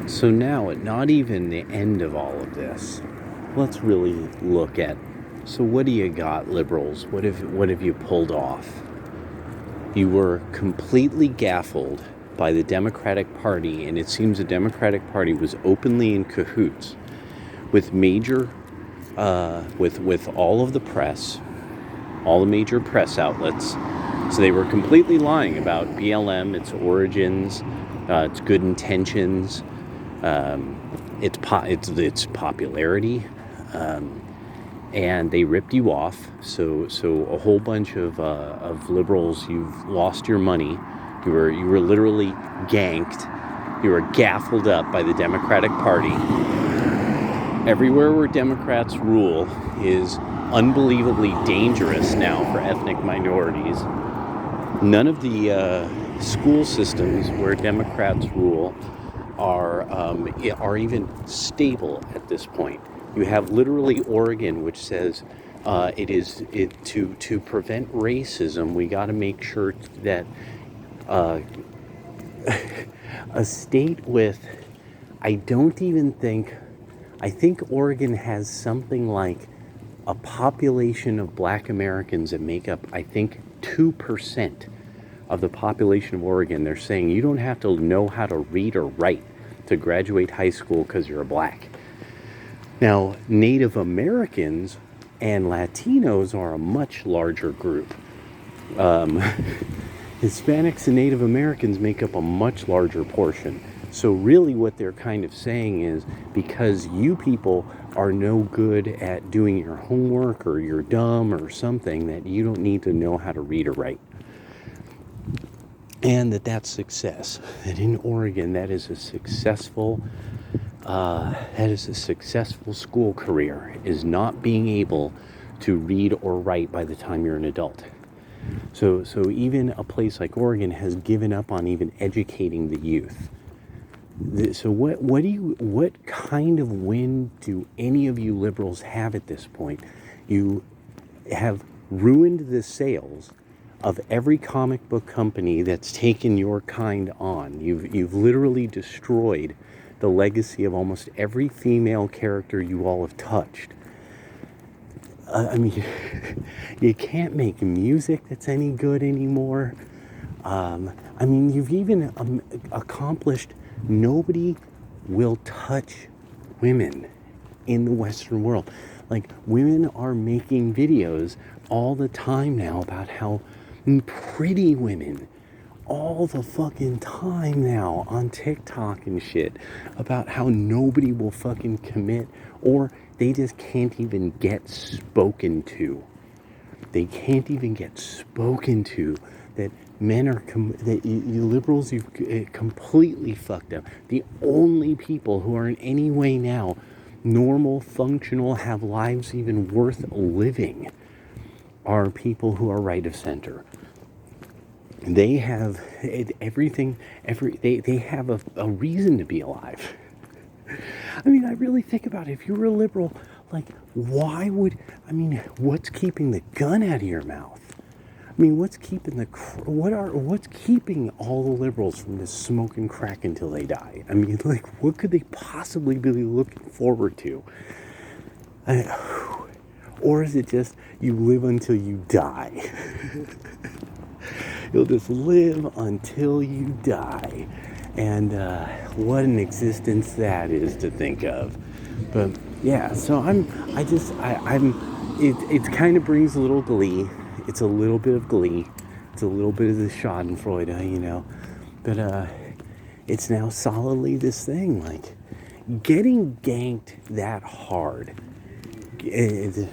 So now, at not even the end of all of this, let's really look at, so what do you got, liberals? What have you pulled off? You were completely gaffled by the Democratic Party, and it seems the Democratic Party was openly in cahoots with with all of the press, all the major press outlets. So they were completely lying about BLM, its origins, its good intentions, its popularity, and they ripped you off. So a whole bunch of liberals, you've lost your money. You were literally ganked. You were gaffled up by the Democratic Party. Everywhere where Democrats rule is unbelievably dangerous now for ethnic minorities. None of the school systems where Democrats rule are even stable at this point. You have literally Oregon, which says to prevent racism, we got to make sure that a state with, I think Oregon has something like a population of Black Americans that make up, I think, 2% of the population of Oregon. They're saying you don't have to know how to read or write to graduate high school because you're a black. Now, Native Americans and Latinos are a much larger group. Hispanics and Native Americans make up a much larger portion. So really what they're kind of saying is, because you people are no good at doing your homework, or you're dumb or something, that you don't need to know how to read or write. And that's success. And in Oregon, that is a successful school career, is not being able to read or write by the time you're an adult. So even a place like Oregon has given up on even educating the youth. So what kind of win do any of you liberals have at this point? You have ruined the sales of every comic book company that's taken your kind on. You've literally destroyed the legacy of almost every female character you all have touched. I mean, you can't make music that's any good anymore. I mean, you've even accomplished, nobody will touch women in the Western world. Like, women are making videos all the time now about how pretty women, all the fucking time now on TikTok and shit, about how nobody will fucking commit, or they just can't even get spoken to. They can't even get spoken to. That men are, that you liberals, you've completely fucked up. The only people who are in any way now normal, functional, have lives even worth living are people who are right of center. They have everything, they have a reason to be alive. I mean, I really think about it. If you were a liberal, like, what's keeping the gun out of your mouth? I mean, what's keeping what's keeping all the liberals from just smoking crack until they die? I mean, like, what could they possibly be looking forward to? Or is it just you live until you die? You'll just live until you die. And what an existence that is to think of. But yeah, so it kind of brings a little glee. It's a little bit of glee. It's a little bit of the schadenfreude, you know. But it's now solidly this thing, like, getting ganked that hard. Getting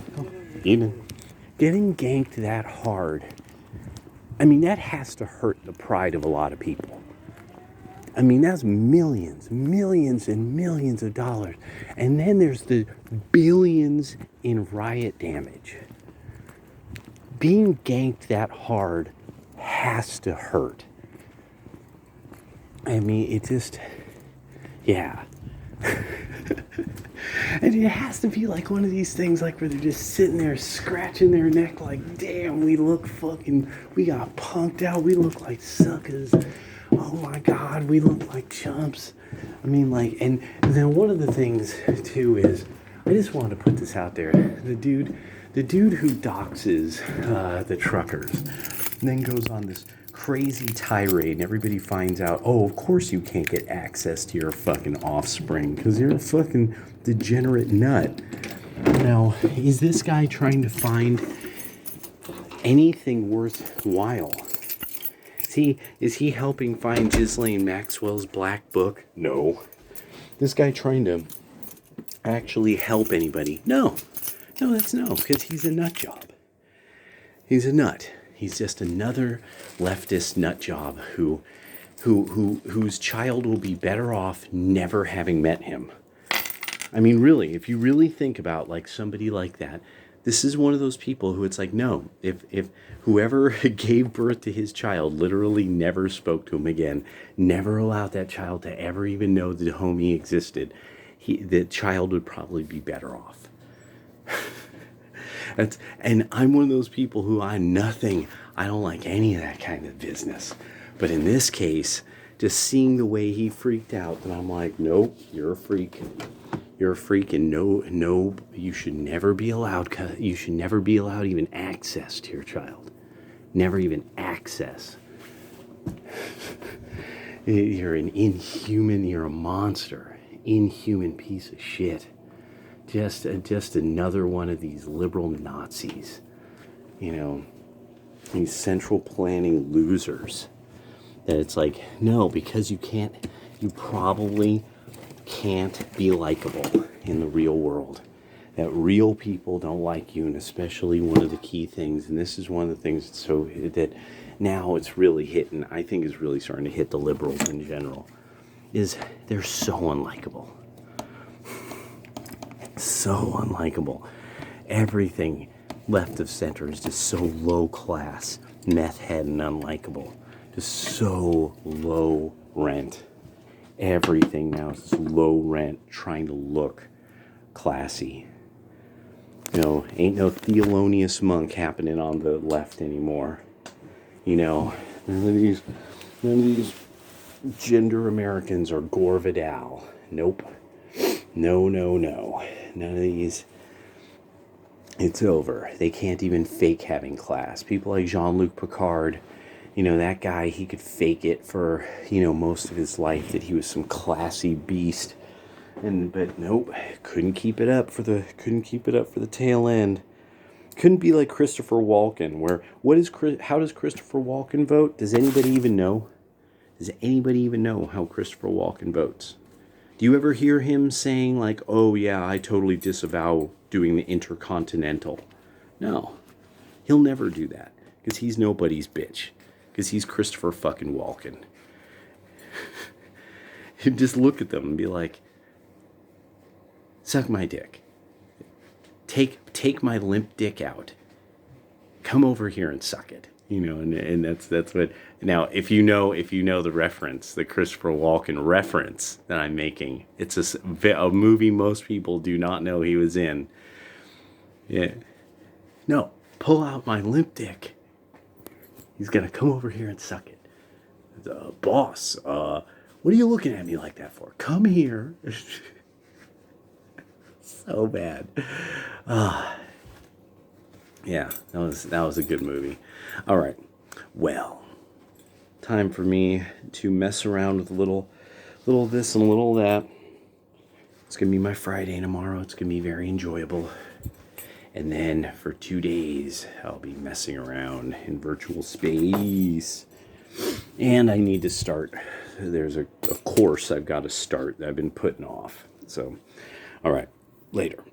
ganked that hard. I mean, that has to hurt the pride of a lot of people. I mean, that's millions and millions of dollars. And then there's the billions in riot damage. Being ganked that hard has to hurt. I mean, it just, yeah. And it has to be like one of these things, like, where they're just sitting there scratching their neck like, damn, we got punked out, we look like suckers. Oh my God, we look like chumps. I mean, like, and then one of the things too is, I just wanted to put this out there. The dude who doxes the truckers, and then goes on this crazy tirade, and everybody finds out, oh, of course you can't get access to your fucking offspring because you're a fucking degenerate nut. Now, is this guy trying to find anything worthwhile? Is he helping find Ghislaine Maxwell's Black Book? No. This guy trying to actually help anybody? No. No, that's no, because he's a nut job. He's a nut. He's just another leftist nut job whose child will be better off never having met him. I mean, really, if you really think about like somebody like that, this is one of those people who it's like, no, if whoever gave birth to his child literally never spoke to him again, never allowed that child to ever even know that homie existed, the child would probably be better off. And I'm one of those people who I don't like any of that kind of business. But in this case, just seeing the way he freaked out, and I'm like, nope, you're a freak. You're a freak, and no, you should never be allowed even access to your child. Never even access. You're an inhuman, you're a monster. Inhuman piece of shit. Just another one of these liberal Nazis. You know, these central planning losers. That it's like, no, because you probably can't be likable in the real world. That real people don't like you, and especially one of the key things, and this is one of the things that now it's really hitting, I think is really starting to hit the liberals in general, is they're so unlikable. So unlikable. Everything left of center is just so low class, meth head, and unlikable. Just so low rent. Everything now is low rent, trying to look classy. You know, ain't no Thelonious Monk happening on the left anymore. You know, none of these gender Americans are Gore Vidal. Nope. No. None of these. It's over. They can't even fake having class. People like Jean-Luc Picard, you know, that guy, he could fake it for, you know, most of his life that he was some classy beast. But nope, couldn't keep it up for the tail end. Couldn't be like Christopher Walken, where how does Christopher Walken vote? Does anybody even know? Does anybody even know how Christopher Walken votes? Do you ever hear him saying like, "Oh yeah, I totally disavow doing the Intercontinental"? No. He'll never do that because he's nobody's bitch. Because he's Christopher fucking Walken. You just look at them and be like, suck my dick. Take my limp dick out. Come over here and suck it. You know, and that's what. Now, if you know the reference, the Christopher Walken reference that I'm making, it's a movie most people do not know he was in. Yeah. No, pull out my limp dick. He's gonna come over here and suck it. Boss, what are you looking at me like that for? Come here. So bad. Yeah, that was a good movie. All right, well, time for me to mess around with a little this and a little that. It's gonna be my Friday tomorrow. It's gonna be very enjoyable. And then for 2 days, I'll be messing around in virtual space. And I need to start. There's a course I've got to start that I've been putting off. So, all right, later.